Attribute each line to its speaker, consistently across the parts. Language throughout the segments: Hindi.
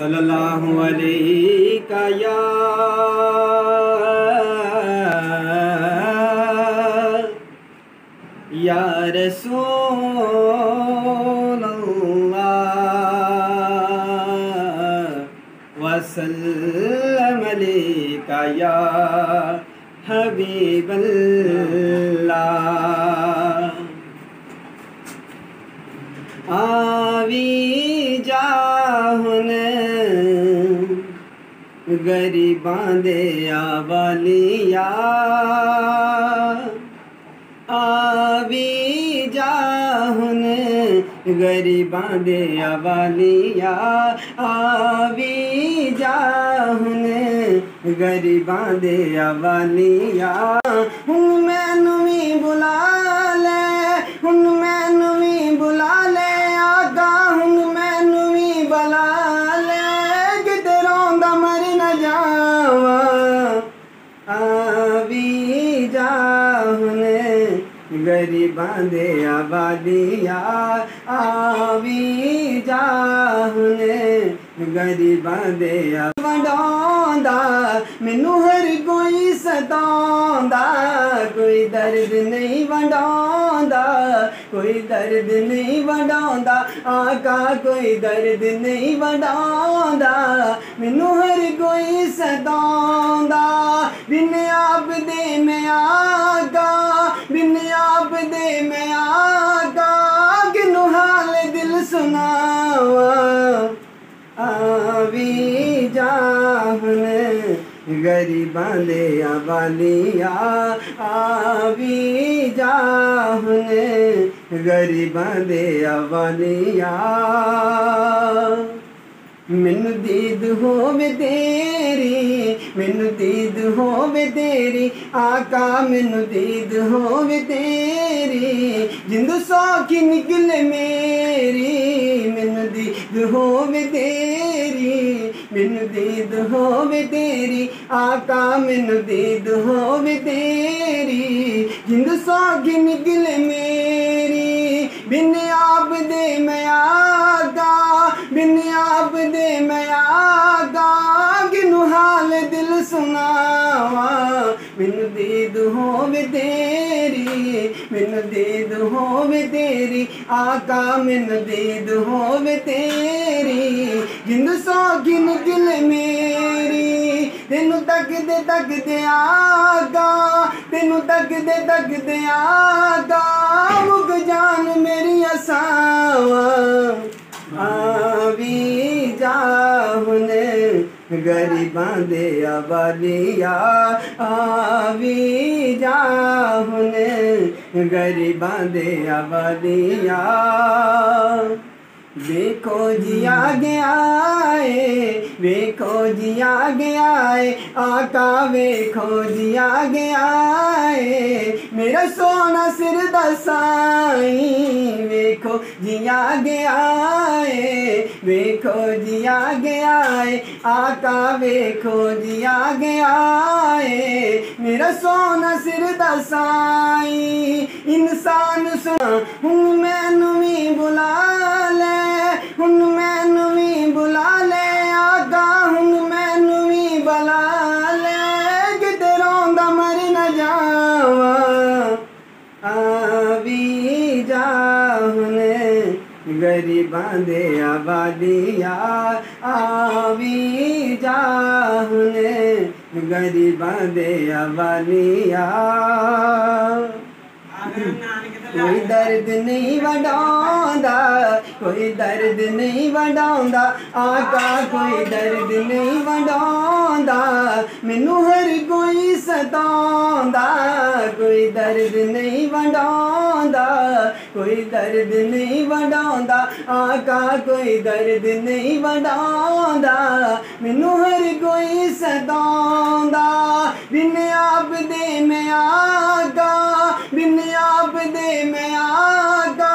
Speaker 1: सल्लल्लाहु अलैका या रसूल अल्लाह वसल्लम अलैका या हबीब अल्लाह। आवी जाहुन गरीबां दे आवालिया, आवी जाहुन गरीबां दे आवालिया, आवी जाहुन गरीबां दे आवालिया। हुन मैनू भी बुला ले, हुन मैनू भी बुला ले आका, हुन मैनू भी बुला ले किते रोंदा मर न जावा। आवी जाहुन गरीबां दे आवालिया, आवी जाहुन गरीबां दे वंडांदा मैनू हर कोई सतांदा, कोई दर्द नहीं वंडांदा, कोई दर्द नहीं वंडांदा आका, कोई दर्द नहीं वंडांदा मैनू हर कोई सतांदा। बिन आप दे मैं आका, बिन आप दे मैं आका, किनू हाल दिल सुनावा। आवी जाहुन गरीबां दे आवालिया, आवी जाहुन गरीबां दे आवालिया। मैनू दीद होवे तेरी, मैनू दीद होवे तेरी आका, मैनू दीद होवे तेरी जिंद सौखी निकले मेरी। मैनू दीद होवे तेरी, मैनू दीद होवे तेरी आका, मैनू दीद होवे तेरी जिंद सौखी निकले मेरी। बिन आप दे मैं आका, बिन आप दे मैं आका, किनू हाल दिल सुनावा। मैनू दीद होवे तेरी, मैनू दीद होवे तेरी आका, मैनू दीद होवे तेरी जिंद सौखी निकले मेरी। तेनू तकदे आका, तेनू तकदे आका, मुक जान मेरी असावा। आवी जाहुन गरीबां दे आवालिया, आवी जाहुन गरीबां दे आवालिया। देखो जी आ गया है, देखो जी आ गया है आका, देखो जी आ गया है मेरा सोना सिर दा साईं। देखो जी आ गया है, देखो जी आ गया है आका, देखो जी आ गया है मेरा सोना सिर दा साईं। इंसान सुना हुन मैनू भी बुला ले, हुन मैनू भी बुला ले आका, हुन मैनू भी बुला ले किते रोंदा मर न जावा। आवी जाहुन गरीबां दे आवालिया, आवी जाहुन गरीबां दे आवालिया। कोई दर्द नहीं वंडांदा, कोई दर्द नहीं वंडांदा आका, कोई दर्द नहीं वंडांदा मैनू हर कोई सतांदा, कोई दर्द नहीं वंडांदा, कोई दर्द नहीं वंडांदा आका, कोई दर्द नहीं वंडांदा मैनू हर कोई सतांदा। बिन आप दे मैं आका, बिन आप दे मैं आका,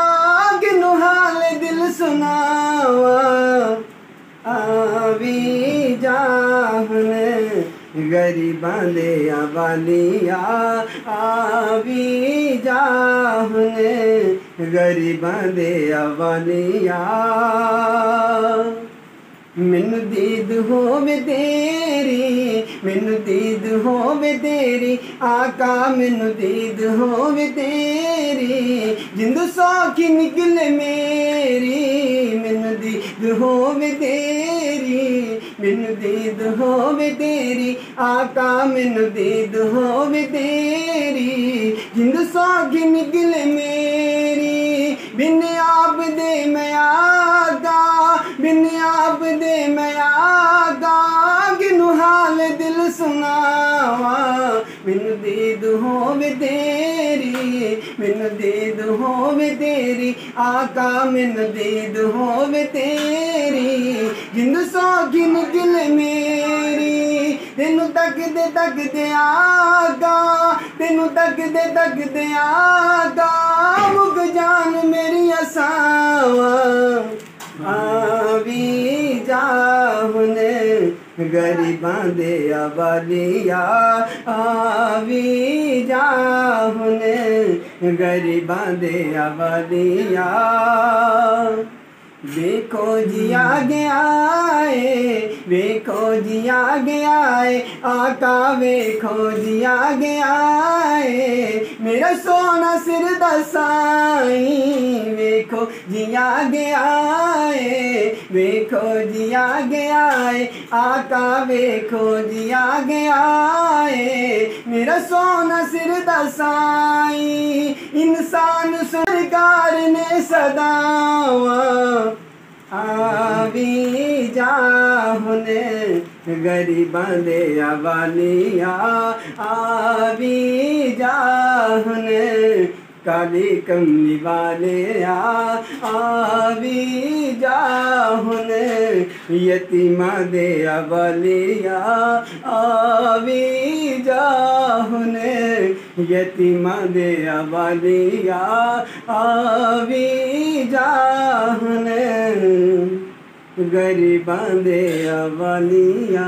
Speaker 1: किनू हाल दिल सुनावा। आवी जाहुन गरीबां दे आवालिया, आवी जाहुन गरीबां दे आवालिया। मैनू दीद होवे तेरी, मैनू दीद होवे तेरी आका, मैनू दीद होवे तेरी जिंद सौखी निकले मेरी, मैनू दीद होवे तेरी, मैनू दीद होवे तेरी आका, मैनू दीद होवे तेरी जिंद सौखी निकले मेरी। बिन आप दे मैं आगा, बिन आप दे मैं आगा, किनू हाल दिल सुनावा। मैनू दीद होवे तेरी, मैनू दीद होवे तेरी आका, मैनू दीद होवे तेरी जिंद सौखी निकले मेरी। तेनू तकदे आगा, तेनू तकदे आगा, मुक जान मेरी असावा। आवी जा हुने गरीबां दे अवालिया, आवी जा हुने गरीबां दे अवालिया। देखो जी आ गया है, देखो जी आ गया है आका, देखो जी आ गया है मेरा सोना सिर दा साईं। देखो जी आ गया है, देखो जी आ गया है आका, देखो जी आ गया है मेरा सोना सिर दा साईं। इंसान सरकार ने सदावा, आवी जा हुने गरीबां दे अवालिया, आवी जा हुने काली कमली वाले आवी जा हुने यतीमां दे अवालिया, आवी जा हुने यतीमां दे अवालिया, आवी जा हुने गरीबां दे अवालिया।